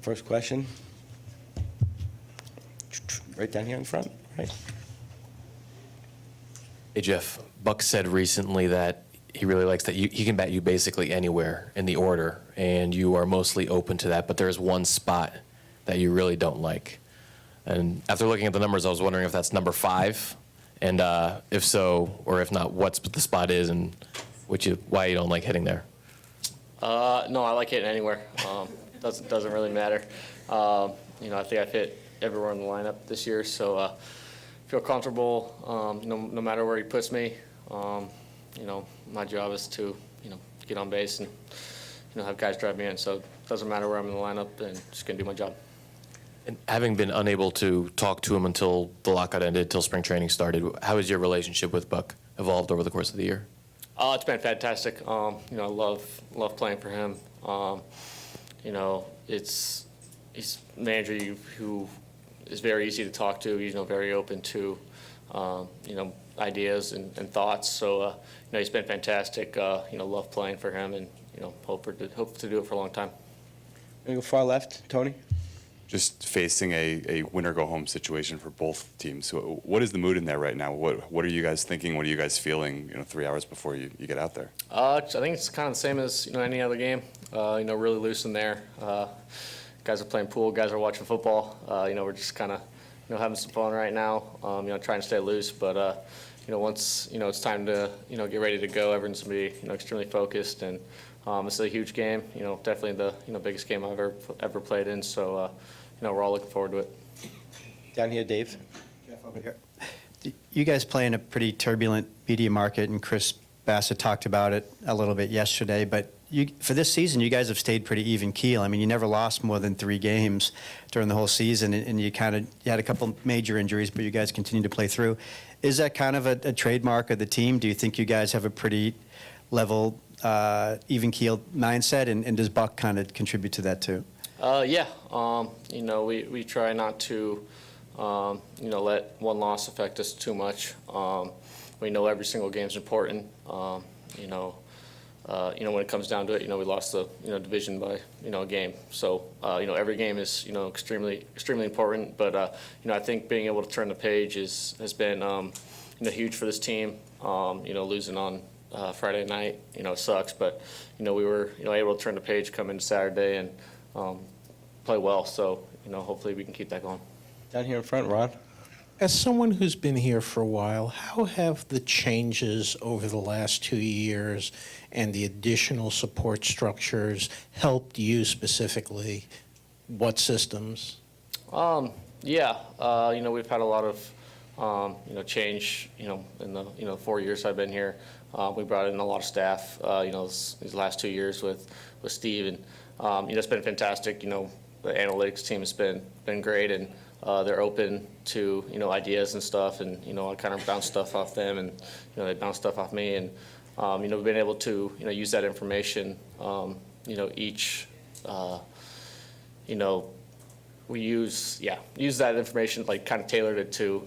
First question. Right down here in front, right? Hey, Jeff. Buck said recently that he really likes that he can bat you basically anywhere in the order, and you are mostly open to that, but there's one spot that you really don't like. And after looking at the numbers, I was wondering if that's number 5, and if so, or if not, what the spot is and why you don't like hitting there. No, I like hitting anywhere. Doesn't really matter. I think I've hit everywhere in the lineup this year, so feel comfortable. No matter where he puts me. My job is to get on base and have guys drive me in. So it doesn't matter where I'm in the lineup, and just gonna do my job. And having been unable to talk to him until the lockout ended, till spring training started, how has your relationship with Buck evolved over the course of the year? It's been fantastic. I love playing for him. He's a manager who is very easy to talk to. He's very open to ideas and thoughts. So he's been fantastic. Love playing for him, and hope to do it for a long time. Gonna go far left, Tony. Just facing a win-or-go-home situation for both teams. So what is the mood in there right now? What are you guys thinking? What are you guys feeling? 3 hours before you get out there. I think it's kind of the same as any other game. Really loose in there. Guys are playing pool. Guys are watching football. We're just kind of having some fun right now. Trying to stay loose. But once it's time to get ready to go, everyone's gonna be extremely focused, and it's a huge game. Definitely the biggest game I've ever played in. So we're all looking forward to it. Down here, Dave. Jeff, over here. You guys play in a pretty turbulent media market, and Chris Bassett talked about it a little bit yesterday. But for this season, you guys have stayed pretty even keel. I mean, you never lost more than 3 games during the whole season, and you had a couple major injuries, but you guys continue to play through. Is that kind of a trademark of the team? Do you think you guys have a pretty level, even keel mindset, and does Buck kind of contribute to that too? Yeah. We try not to let one loss affect us too much. We know every single game is important. When it comes down to it, we lost the division by a game. So every game is extremely important. But I think being able to turn the page has been huge for this team. Losing on Friday night sucks, but we were able to turn the page, come into Saturday, and play well. So hopefully we can keep that going. Down here in front, Ron. As someone who's been here for a while, how have the changes over the last 2 years and the additional support structures helped you specifically? What systems? Yeah, we've had a lot of change. In the 4 years I've been here, we brought in a lot of staff. These last 2 years with Steve, and it's been fantastic. The analytics team has been great, and they're open to ideas and stuff, and I kind of bounce stuff off them, and they bounce stuff off me, and we've been able to use that information. We use that information, like kind of tailored it to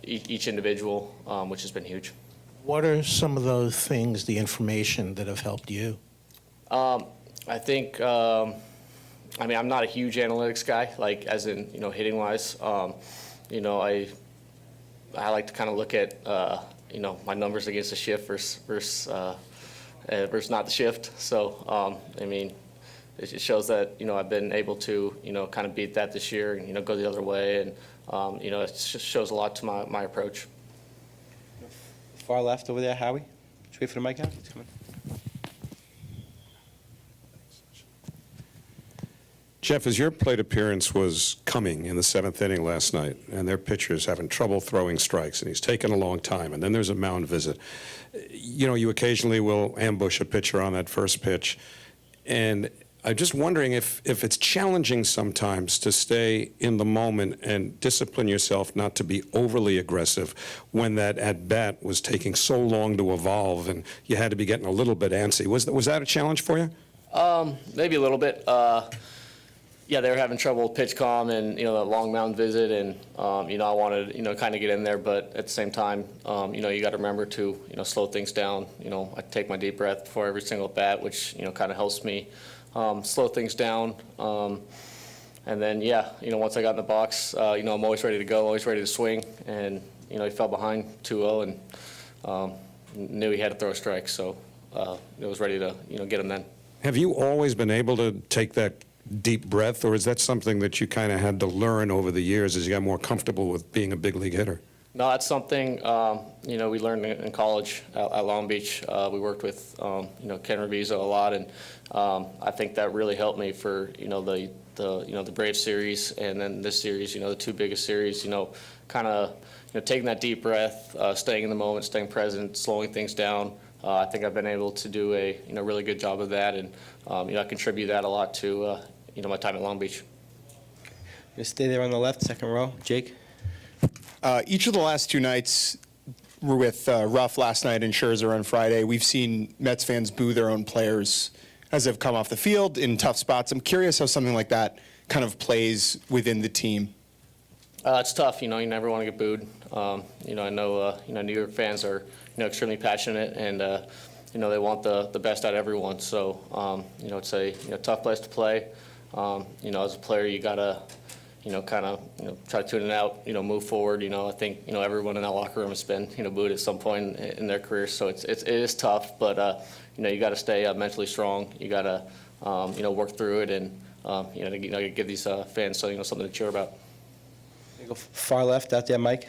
each individual, which has been huge. What are some of those things, the information that have helped you? I think. I'm not a huge analytics guy, like as in hitting wise. I like to kind of look at my numbers against the shift versus not the shift. So it shows that I've been able to kind of beat that this year and go the other way, and it just shows a lot to my approach. Far left over there, Howie. Just wait for the mic out. It's coming. Jeff, as your plate appearance was coming in the 7th inning last night, and their pitcher's having trouble throwing strikes, and he's taken a long time, and then there's a mound visit. You occasionally will ambush a pitcher on that first pitch, and I'm just wondering if it's challenging sometimes to stay in the moment and discipline yourself not to be overly aggressive when that at-bat was taking so long to evolve, and you had to be getting a little bit antsy. Was that a challenge for you? Maybe a little bit. Yeah, they were having trouble with pitch calm and that long mound visit, and I wanted kind of get in there, but at the same time, you got to remember to slow things down. I take my deep breath before every single bat, which kind of helps me slow things down. And then, yeah, once I got in the box, I'm always ready to go, always ready to swing. And, he fell behind 2-0 and knew he had to throw a strike. So I was ready to, get him then. Have you always been able to take that deep breath, or is that something that you kind of had to learn over the years as you got more comfortable with being a big league hitter? No, that's something, we learned in college at Long Beach. We worked with, Ken Reviso a lot, and I think that really helped me for, the Braves series and then this series, the two biggest series, kind of, taking that deep breath, staying in the moment, staying present, slowing things down. I think I've been able to do a, really good job of that, and, I contribute that a lot to, my time at Long Beach. You stay there on the left, second row. Jake? Each of the last two nights with Ruff last night and Scherzer on Friday, we've seen Mets fans boo their own players as they've come off the field in tough spots. I'm curious how something like that kind of plays within the team. It's tough, you never want to get booed. I know, New York fans are, extremely passionate and, they want the best out of everyone. So, it's a tough place to play. As a player, you gotta, kind of, try to tune it out, move forward. I think, everyone in that locker room has been, booed at some point in their career. So it is tough, but, you got to stay mentally strong. You got to, work through it and, give these fans, something to cheer about. You go far left out there, Mike.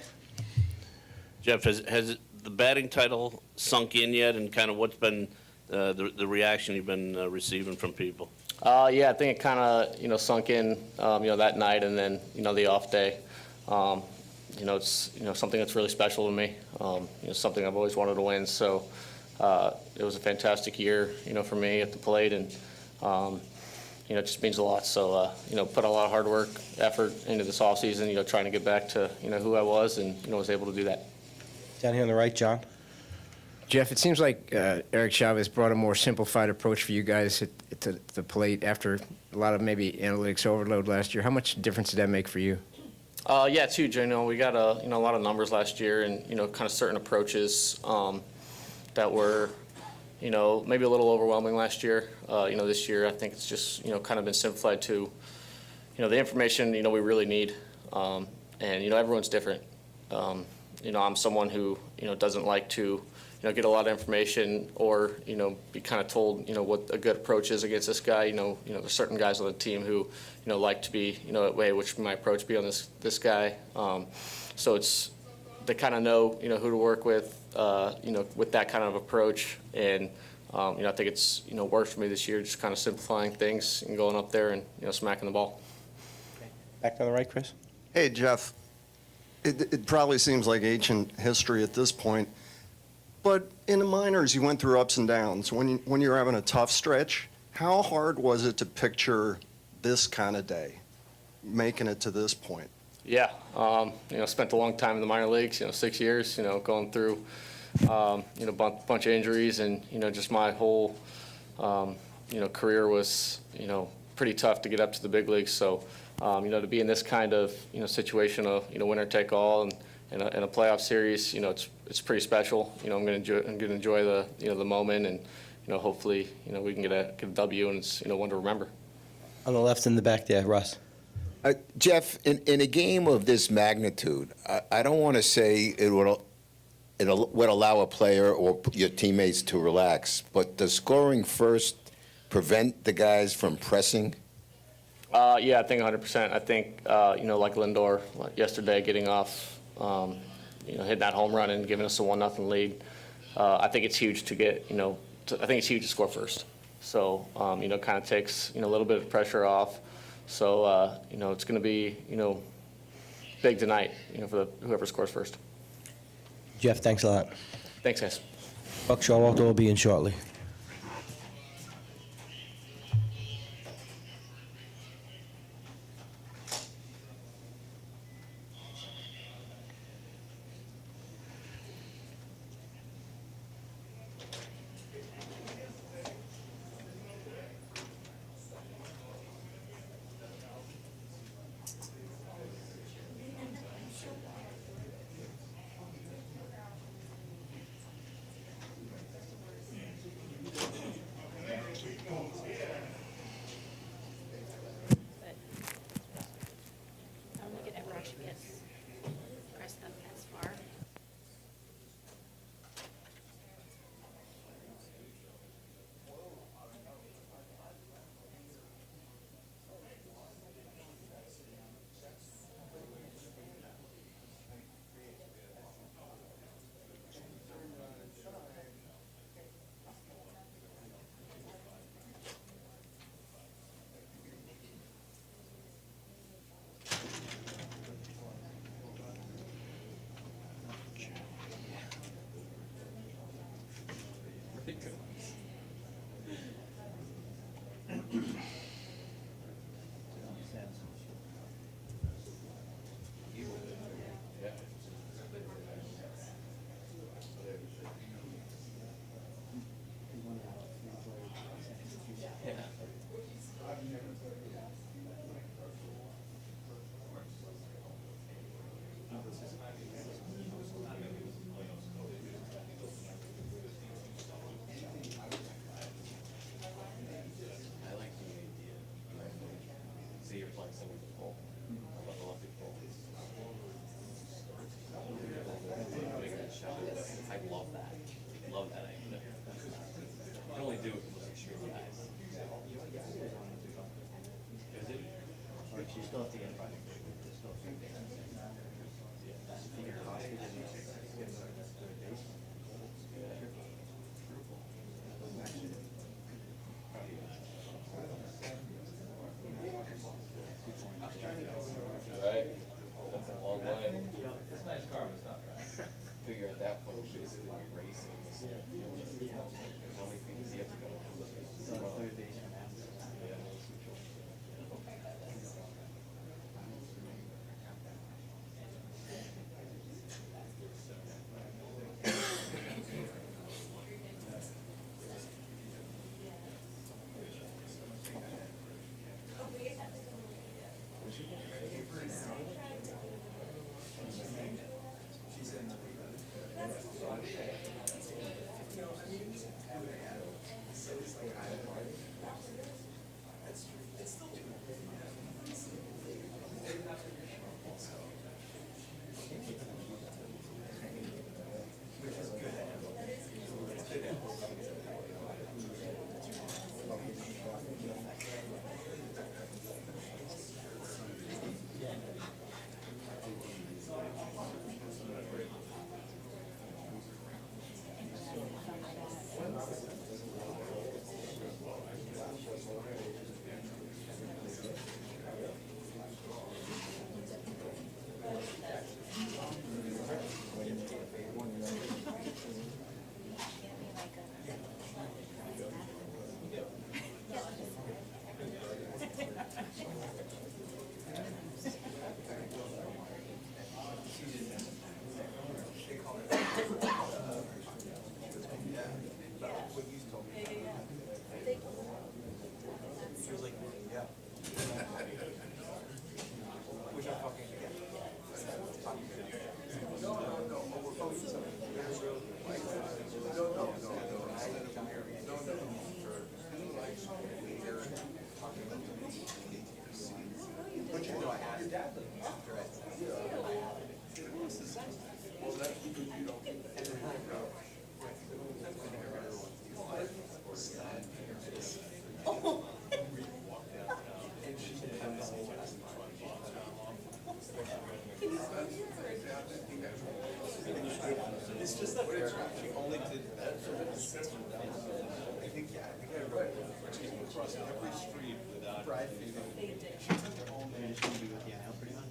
Jeff, has the batting title sunk in yet, and kind of what's been the reaction you've been receiving from people? Yeah, I think it kind of, sunk in, that night and then, the off day. It's, something that's really special to me. Something I've always wanted to win. So it was a fantastic year, for me at the plate, and, it just means a lot. So, put a lot of hard work, effort into this offseason, trying to get back to, who I was, and, was able to do that. Down here on the right, John. Jeff, it seems like Eric Chavez brought a more simplified approach for you guys at the plate after a lot of maybe analytics overload last year. How much difference did that make for you? Yeah, it's huge. We got a lot of numbers last year, and kind of certain approaches that were maybe a little overwhelming last year. This year I think it's just kind of been simplified to the information we really need, and everyone's different. I'm someone who doesn't like to get a lot of information or be kind of told what a good approach is against this guy. There's certain guys on the team who like to be way which should my approach be on this guy. So it's they kind of know who to work with with that kind of approach, and I think it's worked for me this year, just kind of simplifying things and going up there and smacking the ball. Back on the right, Chris. Hey, Jeff. It probably seems like ancient history at this point, but in the minors, you went through ups and downs. When you were having a tough stretch, how hard was it to picture this kind of day, making it to this point? Yeah, spent a long time in the minor leagues, 6 years, going through, bunch of injuries, and, just my whole, career was, pretty tough to get up to the big leagues. So, to be in this kind of, situation of, winner take all and a playoff series, it's pretty special. I'm going to enjoy the, the moment, and, hopefully, we can get a W, and it's, one to remember. On the left in the back there, Russ. Jeff, in a game of this magnitude, I don't want to say it would allow a player or your teammates to relax, but does scoring first prevent the guys from pressing? Yeah, I think 100%. I think, like Lindor yesterday getting off, hitting that home run and giving us a 1-0 lead. I think it's huge to get, I think it's huge to score first. So, kind of takes, a little bit of pressure off. So, it's going to be, big tonight, for whoever scores first. Jeff, thanks a lot. Thanks, guys. Buck Showalter will be in shortly. See, you're playing something with the pole. I love the pole. I love that. Love that idea. I can only do it with extreme guys. Is it? Or you still have to get right. Right? That's a long line. It's a nice car, but it's not right. Figure at that point, basically you're racing. How many feet does he have to go? It's just that she only did that. I think, yeah, I think everybody across every street without. They did. She took her own management with the NL pretty much.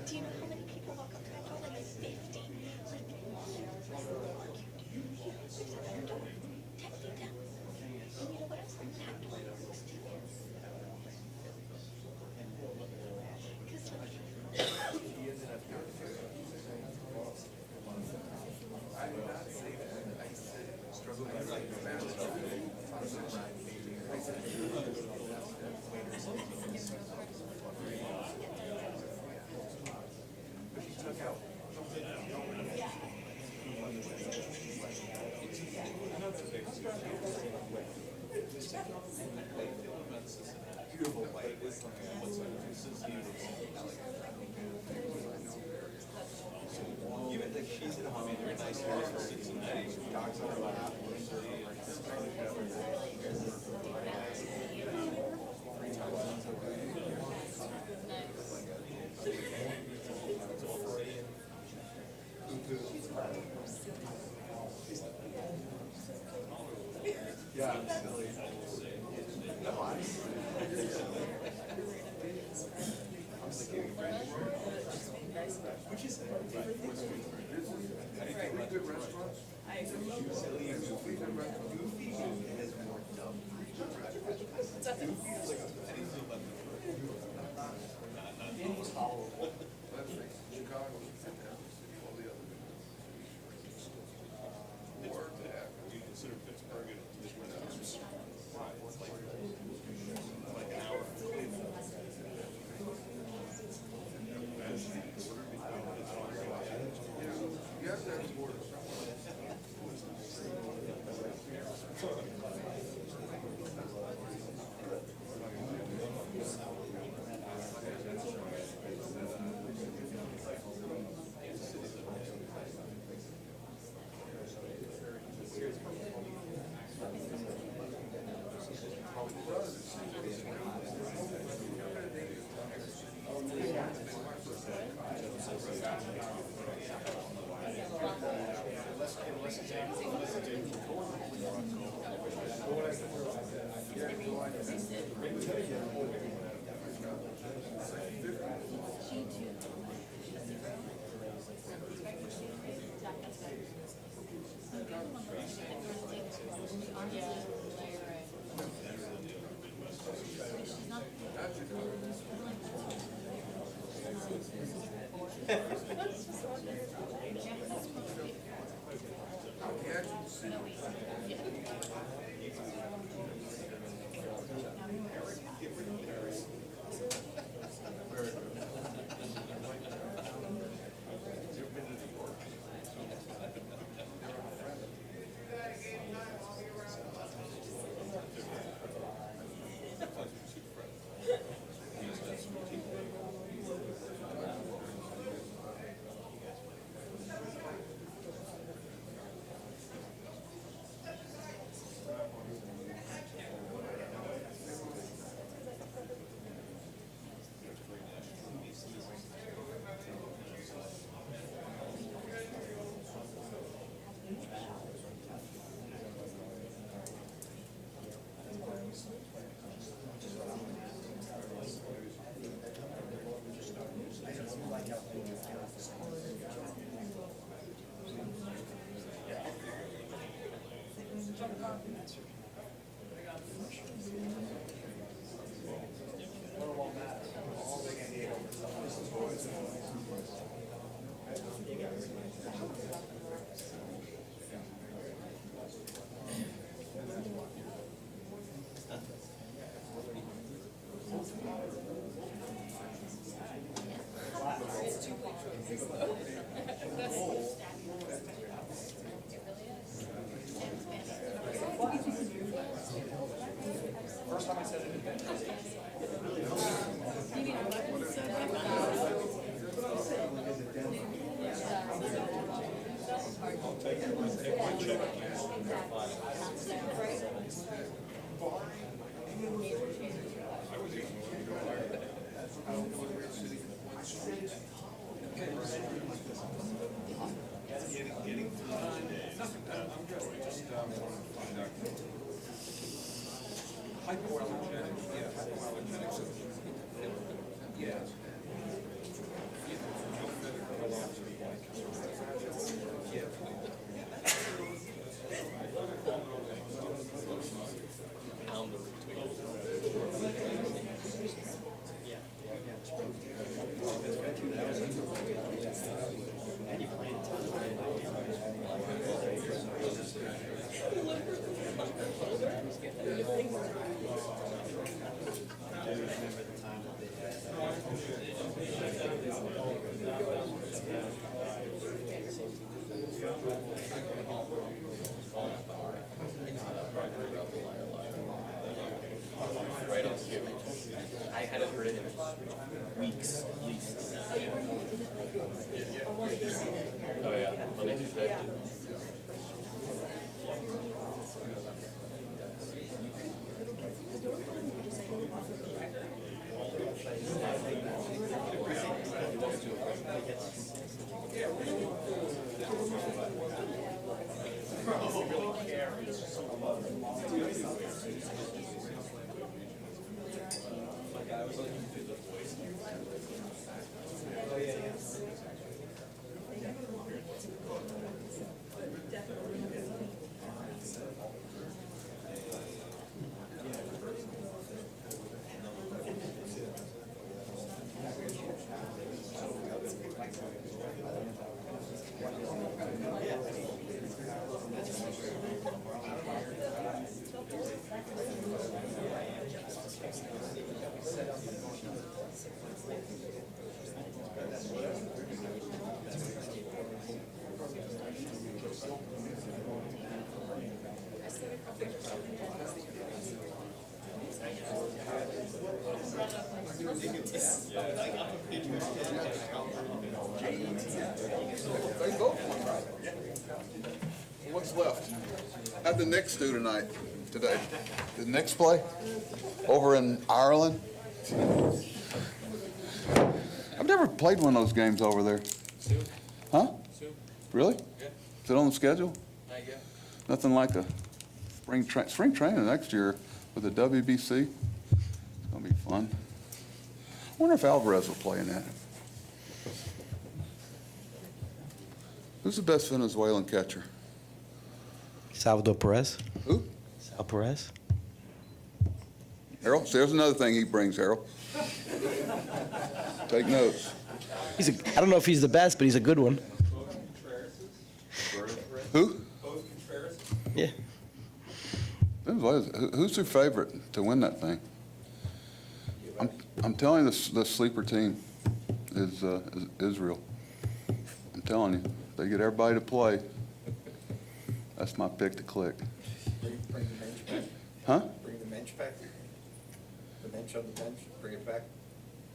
Do you know how many people walk up to that door? Like 50. Like, don't text you down. And you know what else? That door was too. Beautiful white is something what's even like she's at home, very nice house for Cincinnati. She talks about which is good restaurants. Silly and goofy. Goofy has more dumb. It's tolerable. Chicago. I hadn't heard it in weeks, at least. Oh, yeah. Monday, Tuesday. What's left? How'd the Knicks do today? Did the Knicks play? Over in Ireland? I've never played one of those games over there. Huh? Really? Yeah. Is it on the schedule? Not yet. Nothing like a spring training next year with the WBC. It's gonna be fun. I wonder if Alvarez will play in that. Who's the best Venezuelan catcher? Salvador Perez. Who? Sal Perez. Harold? See, there's another thing he brings, Harold. Take notes. I don't know if he's the best, but he's a good one. Who? Yeah. Who's your favorite to win that thing? I'm telling you, the sleeper team is Israel. I'm telling you, they get everybody to play. That's my pick to click. Bring the bench back. Huh? Bring the bench back. The bench on the bench, bring it back.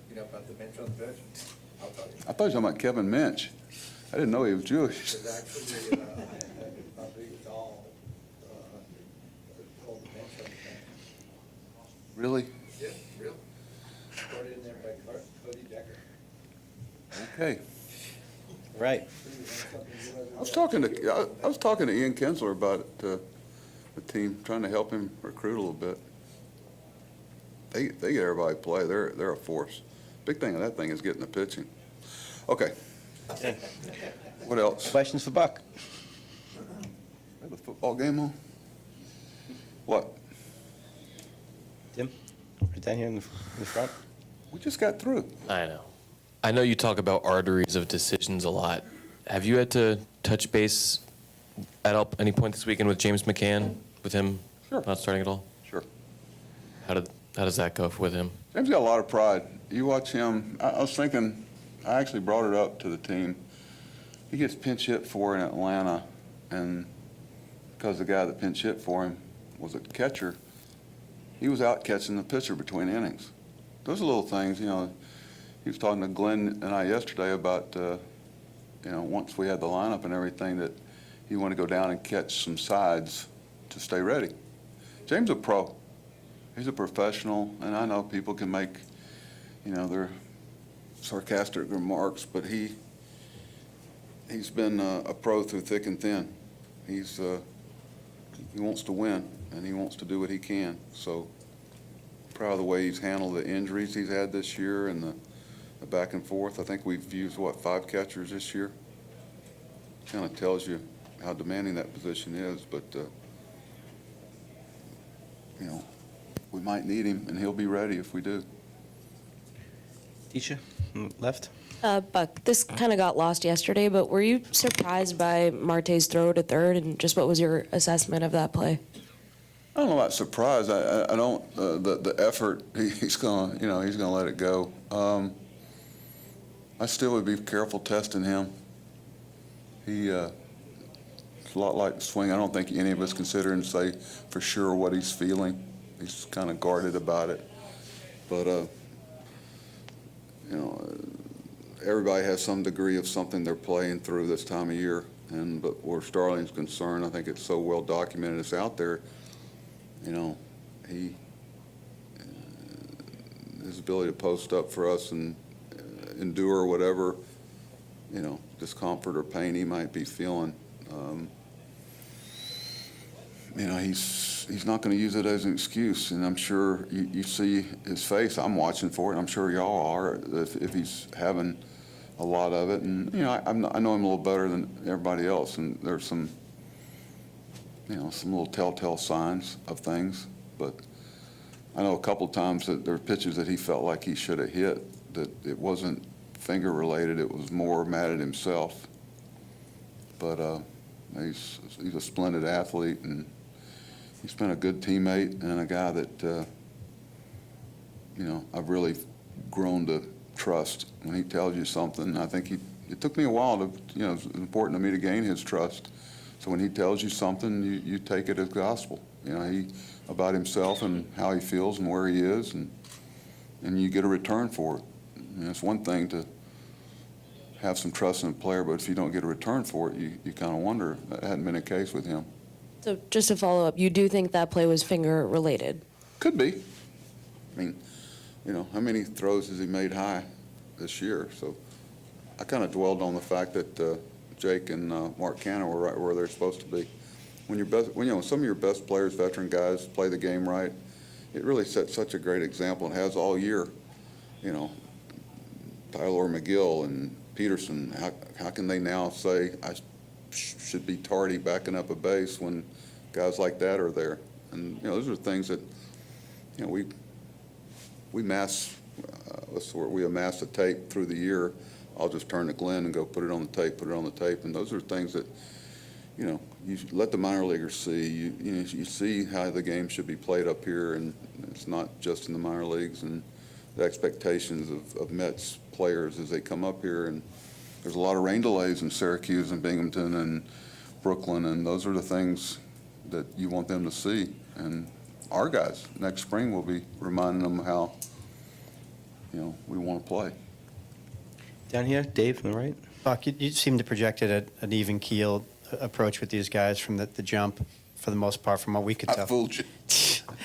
You know about the bench on the bench? I'll tell you. I thought you were talking about Kevin Minch. I didn't know he was Jewish. There's actually a big doll called the bench on the bench. Really? Yeah, real. Brought it in there by Cody Decker. Okay. Right. I was talking to Ian Kinsler about it, the team, trying to help him recruit a little bit. They get everybody to play. They're a force. Big thing of that thing is getting the pitching. Okay. What else? Questions for Buck? Have a football game on? What? Tim? Right down here in the front. We just got through. I know. I know you talk about arteries of decisions a lot. Have you had to touch base at any point this weekend with James McCann, with him not starting at all? Sure. How does that go with him? James got a lot of pride. You watch him. I was thinking, I actually brought it up to the team. He gets pinch hit for in Atlanta, and because the guy that pinch hit for him was a catcher, he was out catching the pitcher between innings. Those are little things, you know. He was talking to Glenn and I yesterday about, you know, once we had the lineup and everything, that he wanted to go down and catch some sides to stay ready. James is a pro. He's a professional, and I know people can make, you know, their sarcastic remarks, but he's been a pro through thick and thin. He wants to win, and he wants to do what he can. So proud of the way he's handled the injuries he's had this year and the back and forth. I think we've used, 5 catchers this year? Kind of tells you how demanding that position is, but, you know, we might need him, and he'll be ready if we do. Tisha, left. Buck, this kind of got lost yesterday, but were you surprised by Marte's throw to third, and just what was your assessment of that play? I don't know about surprise. I don't, the effort, he's going to let it go. I still would be careful testing him. It's a lot like the swing. I don't think any of us consider and say for sure what he's feeling. He's kind of guarded about it. But, you know, everybody has some degree of something they're playing through this time of year. But where Starling's concerned, I think it's so well documented, it's out there. You know, his ability to post up for us and endure whatever, you know, discomfort or pain he might be feeling. You know, he's not going to use it as an excuse, and I'm sure you see his face. I'm watching for it. I'm sure y'all are if he's having a lot of it. And you know, I know him a little better than everybody else, and there's some, you know, some little telltale signs of things. But I know a couple of times that there were pitches that he felt like he should have hit, that it wasn't finger related. It was more mad at himself. But he's a splendid athlete, and he's been a good teammate and a guy that, you know, I've really grown to trust. When he tells you something, I think it took me a while to, you know, it's important to me to gain his trust. So when he tells you something, you take it as gospel. You know, about himself and how he feels and where he is, and you get a return for it. And it's one thing to have some trust in a player, but if you don't get a return for it, you kind of wonder. That hadn't been the case with him. So just to follow up, you do think that play was finger related? Could be. I mean, you know, how many throws has he made high this year? So I kind of dwelled on the fact that Jake and Mark Cannon were right where they're supposed to be. When you know, some of your best players, veteran guys, play the game right, it really sets such a great example and has all year. You know, Tyler McGill and Peterson, how can they now say I should be tardy backing up a base when guys like that are there? And you know, those are things that, you know, we amass the tape through the year I'll just turn to Glenn and go put it on the tape. And those are things that, you know, you let the minor leaguers see. You see how the game should be played up here, and it's not just in the minor leagues. And the expectations of Mets players as they come up here, and there's a lot of rain delays in Syracuse and Binghamton and Brooklyn, and those are the things that you want them to see. And our guys next spring will be reminding them how, you know, we want to play. Down here, Dave on the right. Buck, you seem to project an even keel approach with these guys from the jump, for the most part, from what we could tell. I fooled you.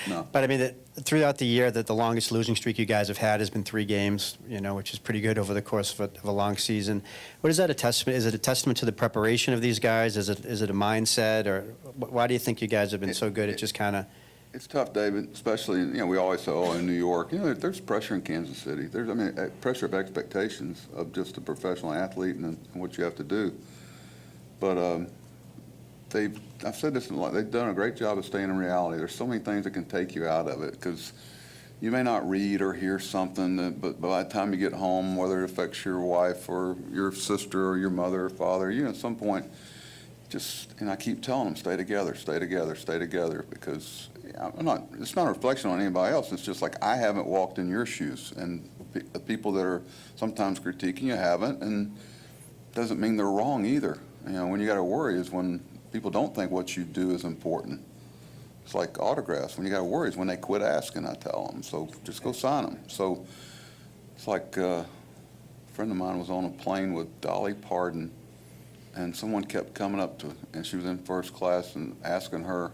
No. But I mean, throughout the year, the longest losing streak you guys have had has been 3 games, you know, which is pretty good over the course of a long season. What is that a testament? Is it a testament to the preparation of these guys? Is it a mindset, or why do you think you guys have been so good at just kind of? It's tough, David, especially, you know, we always say, oh, in New York, you know, there's pressure in Kansas City. There's, I mean, pressure of expectations of just a professional athlete and what you have to do. But I've said this a lot, they've done a great job of staying in reality. There's so many things that can take you out of it, because you may not read or hear something, but by the time you get home, whether it affects your wife or your sister or your mother or father, you know, at some point, and I keep telling them, stay together, stay together, stay together, because it's not a reflection on anybody else. It's just like, I haven't walked in your shoes, and the people that are sometimes critiquing you haven't, and doesn't mean they're wrong either. You know, when you got to worry is when people don't think what you do is important. It's like autographs. When you got to worry is when they quit asking, I tell them. So just go sign them. So it's like a friend of mine was on a plane with Dolly Parton, and someone kept coming up to, and she was in first class, and asking her,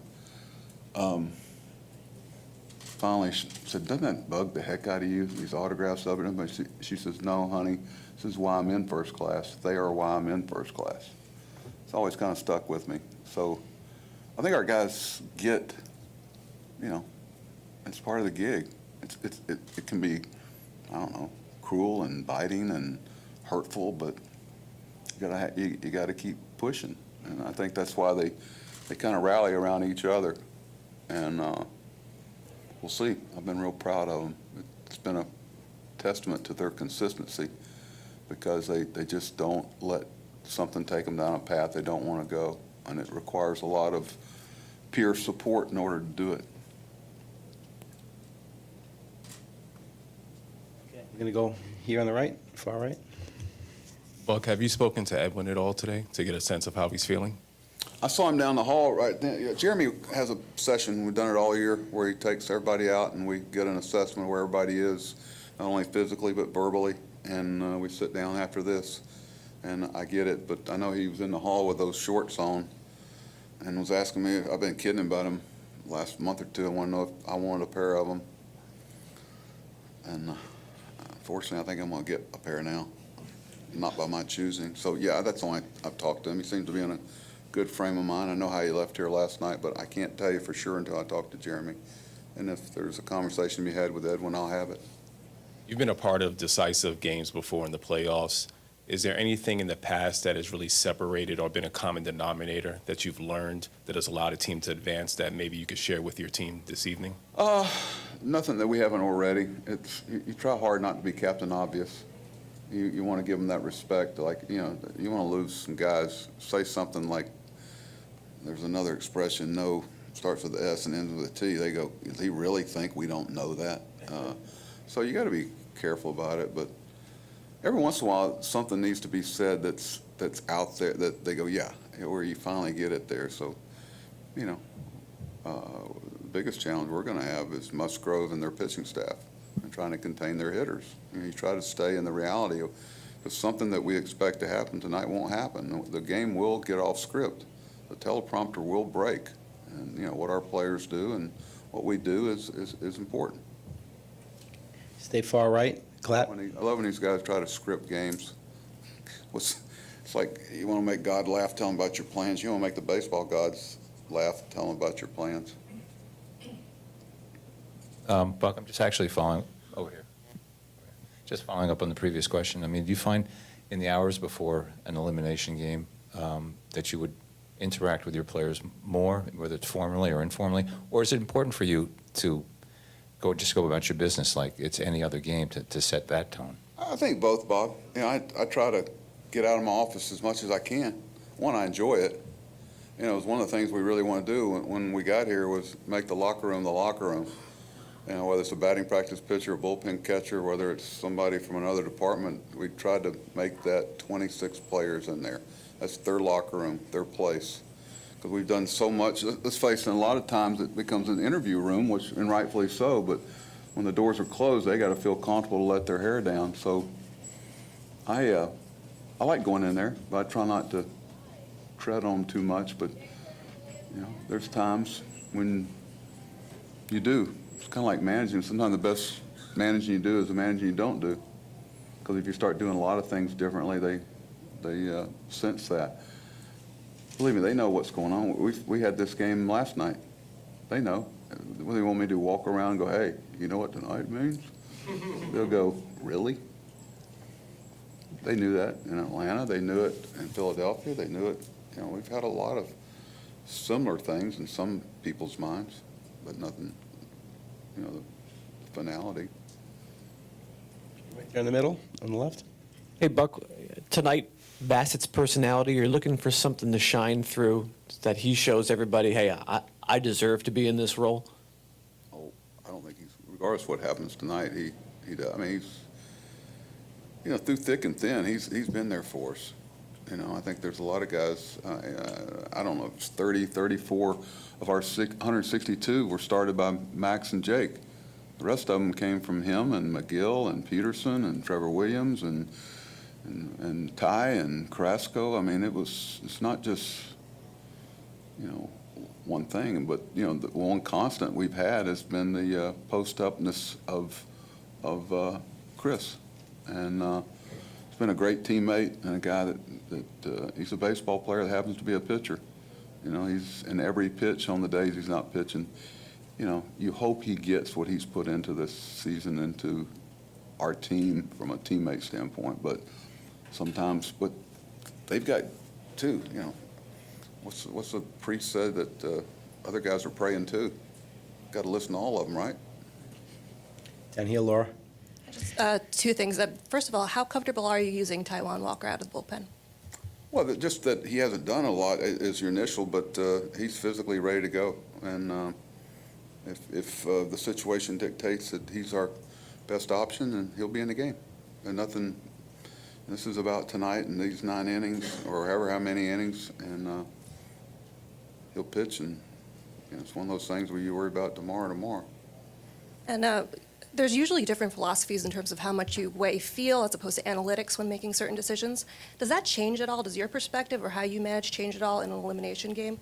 finally she said, doesn't that bug the heck out of you, these autographs of it? But she says, no, honey, this is why I'm in first class. They are why I'm in first class. It's always kind of stuck with me. So I think our guys get, you know, it's part of the gig. It can be, I don't know, cruel and biting and hurtful, but you got to keep pushing. And I think that's why they kind of rally around each other. And we'll see. I've been real proud of them. It's been a testament to their consistency, because they just don't let something take them down a path they don't want to go. And it requires a lot of peer support in order to do it. Okay, we're going to go here on the right, far right. Buck, have you spoken to Edwin at all today to get a sense of how he's feeling? I saw him down the hall right then. Yeah, Jeremy has a session, we've done it all year, where he takes everybody out and we get an assessment of where everybody is, not only physically but verbally. And we sit down after this. And I get it, but I know he was in the hall with those shorts on and was asking me, I've been kidding about him last month or two. I want to know if I wanted a pair of them. And unfortunately, I think I'm going to get a pair now, not by my choosing. So, yeah, that's the only I've talked to him. He seems to be in a good frame of mind. I know how he left here last night, but I can't tell you for sure until I talk to Jeremy. And if there's a conversation to be had with Edwin, I'll have it. You've been a part of decisive games before in the playoffs. Is there anything in the past that has really separated or been a common denominator that you've learned that has allowed a team to advance that maybe you could share with your team this evening? Nothing that we haven't already. You try hard not to be Captain Obvious. You want to give them that respect. Like, you know, you want to lose some guys. Say something like, there's another expression, no, starts with the S and ends with a T. They go, does he really think we don't know that? So you got to be careful about it. But every once in a while, something needs to be said that's out there that they go, yeah, where you finally get it there. So, you know, the biggest challenge we're going to have is Musgrove and their pitching staff and trying to contain their hitters. You try to stay in the reality of something that we expect to happen tonight won't happen. The game will get off script. The teleprompter will break. And, you know, what our players do and what we do is important. Stay far right. Clap. I love when these guys try to script games. It's like you want to make God laugh, tell him about your plans. You want to make the baseball gods laugh, tell them about your plans. Buck, I'm just actually following over here. Just following up on the previous question. I mean, do you find in the hours before an elimination game that you would interact with your players more, whether it's formally or informally, or is it important for you to go about your business like it's any other game to set that tone? I think both, Bob. You know, I try to get out of my office as much as I can. One, I enjoy it. You know, it was one of the things we really want to do when we got here was make the locker room the locker room. You know, whether it's a batting practice pitcher, a bullpen catcher, whether it's somebody from another department, we tried to make that 26 players in there. That's their locker room, their place. Because we've done so much. Let's face it, a lot of times it becomes an interview room, which, and rightfully so, but when the doors are closed, they got to feel comfortable to let their hair down. So I like going in there, but I try not to tread on them too much. But, you know, there's times when you do. It's kind of like managing. Sometimes the best managing you do is the managing you don't do. Because if you start doing a lot of things differently, they sense that. Believe me, they know what's going on. We had this game last night. They know. What do they want me to do, walk around and go, hey, you know what tonight means? They'll go, really? They knew that in Atlanta. They knew it in Philadelphia. They knew it. You know, we've had a lot of similar things in some people's minds, but nothing, you know, the finality. Right there in the middle, on the left. Hey, Buck, tonight, Bassett's personality, you're looking for something to shine through that he shows everybody, hey, I deserve to be in this role? Oh, I don't think regardless of what happens tonight, he does. I mean, he's, you know, through thick and thin, he's been there for us. You know, I think there's a lot of guys, I don't know, it's 30, 34 of our 162 were started by Max and Jake. The rest of them came from him and McGill and Peterson and Trevor Williams and Ty and Carrasco. I mean, it's not just, you know, one thing, but, you know, the one constant we've had has been the post-upness of Chris. And he's been a great teammate and a guy that he's a baseball player that happens to be a pitcher. You know, he's in every pitch on the days he's not pitching. You know, you hope he gets what he's put into this season into our team from a teammate standpoint, but sometimes, but they've got two, you know. What's the priest said that other guys are praying too? Got to listen to all of them, right? Down here, Laura. Two things. First of all, how comfortable are you using Taijuan Walker out of the bullpen? Well, just that he hasn't done a lot is your initial, but he's physically ready to go. And if the situation dictates that he's our best option, then he'll be in the game. And nothing, this is about tonight and these 9 innings or however how many innings, and he'll pitch. And you know, it's one of those things where you worry about tomorrow. And there's usually different philosophies in terms of how much you weigh feel as opposed to analytics when making certain decisions. Does that change at all? Does your perspective or how you manage change at all in an elimination game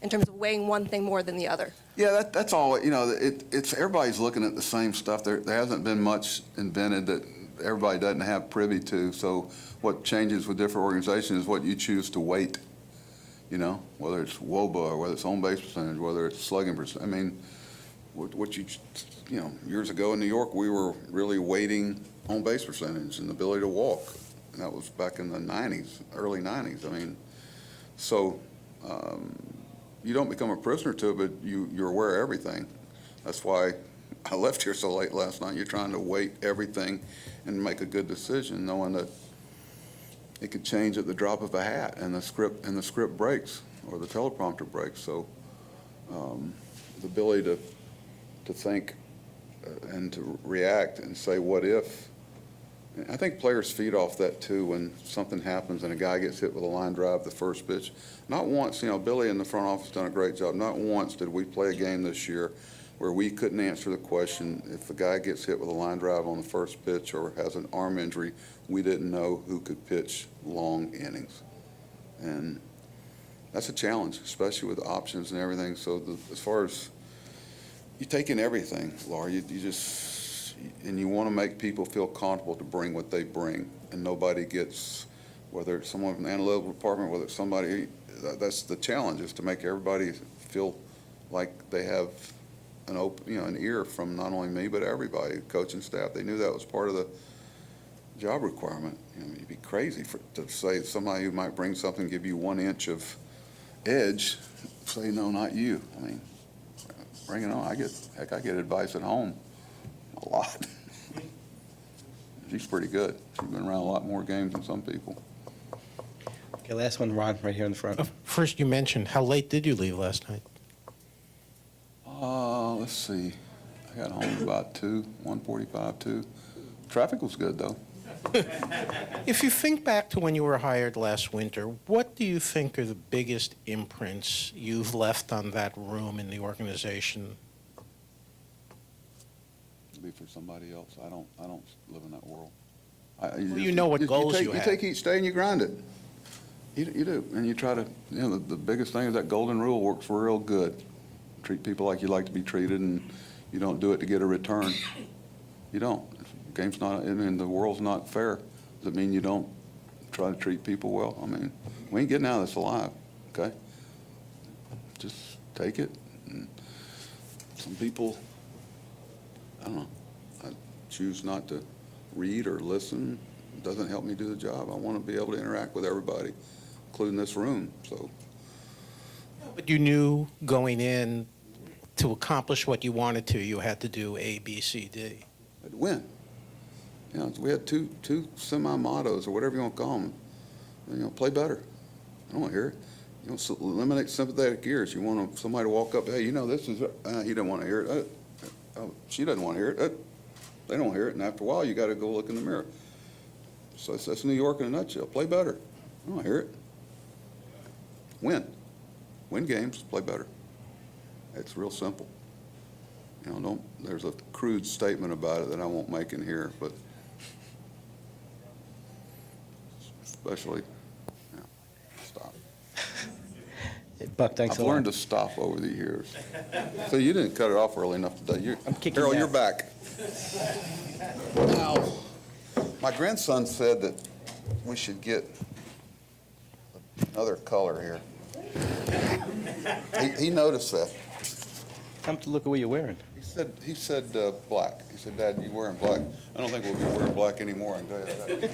in terms of weighing one thing more than the other? Yeah, that's all. You know, it's everybody's looking at the same stuff. There hasn't been much invented that everybody doesn't have privy to. So what changes with different organizations is what you choose to weight. You know, whether it's WOBA or whether it's on base percentage, whether it's slugging percentage. I mean, what you know, years ago in New York, we were really weighting on base percentage and the ability to walk. And that was back in the 90s, early 90s. I mean, so you don't become a prisoner to it, but you're aware of everything. That's why I left here so late last night. You're trying to weight everything and make a good decision, knowing that it could change at the drop of a hat, and the script breaks or the teleprompter breaks. So the ability to think and to react and say what if. I think players feed off that too when something happens and a guy gets hit with a line drive the first pitch. Not once, you know, Billy in the front office done a great job. Not once did we play a game this year where we couldn't answer the question if the guy gets hit with a line drive on the first pitch or has an arm injury, we didn't know who could pitch long innings. And that's a challenge, especially with options and everything. So as far as you take in everything, Laura, you just, and you want to make people feel comfortable to bring what they bring, and nobody gets, whether it's someone from the analytical department, whether it's somebody, that's the challenge, is to make everybody feel like they have an open, you know, an ear from not only me but everybody, coaching staff. They knew that was part of the job requirement. You know, you'd be crazy to say somebody who might bring something, give you 1 inch of edge, say no, not you. I mean, bring it on. I get advice at home a lot. she's pretty good. She's been around a lot more games than some people. Okay, last one, Ron, right here in the front. First, you mentioned, how late did you leave last night? Let's see. I got home about 1:45, 2. Traffic was good, though. If you think back to when you were hired last winter, what do you think are the biggest imprints you've left on that room in the organization? It'll be for somebody else. I don't live in that world. You know what goals you have. You take each day and you grind it. You do, and you try to. The biggest thing is that golden rule works real good. Treat people like you like to be treated, and you don't do it to get a return. You don't. The game's not, the world's not fair. Does it mean you don't try to treat people well? I mean, we ain't getting out of this alive, okay? Just take it. And some people, I don't know, I choose not to read or listen. It doesn't help me do the job. I want to be able to interact with everybody, including this room, so. But you knew going in to accomplish what you wanted to, you had to do A, B, C, D. I'd win. We had two semi-mottos, or whatever you want to call them. Play better. I don't want to hear it. Eliminate sympathetic ears. You want somebody to walk up, hey, this is, he didn't want to hear it. She doesn't want to hear it. They don't hear it, and after a while, you got to go look in the mirror. So that's New York in a nutshell. Play better. I don't want to hear it. Win. Win games, play better. It's real simple. There's a crude statement about it that I won't make in here, but especially, stop. Buck, thanks a I've lot. learned to stop over the years. So you didn't cut it off early enough today. I'm kicking Harold, you you're out. back. Now, my grandson said that we should get another color here. He noticed that. Come to look at what you're wearing. He said black. He said, Dad, you wearing black? I don't think we'll be wearing black anymore, I can tell you that.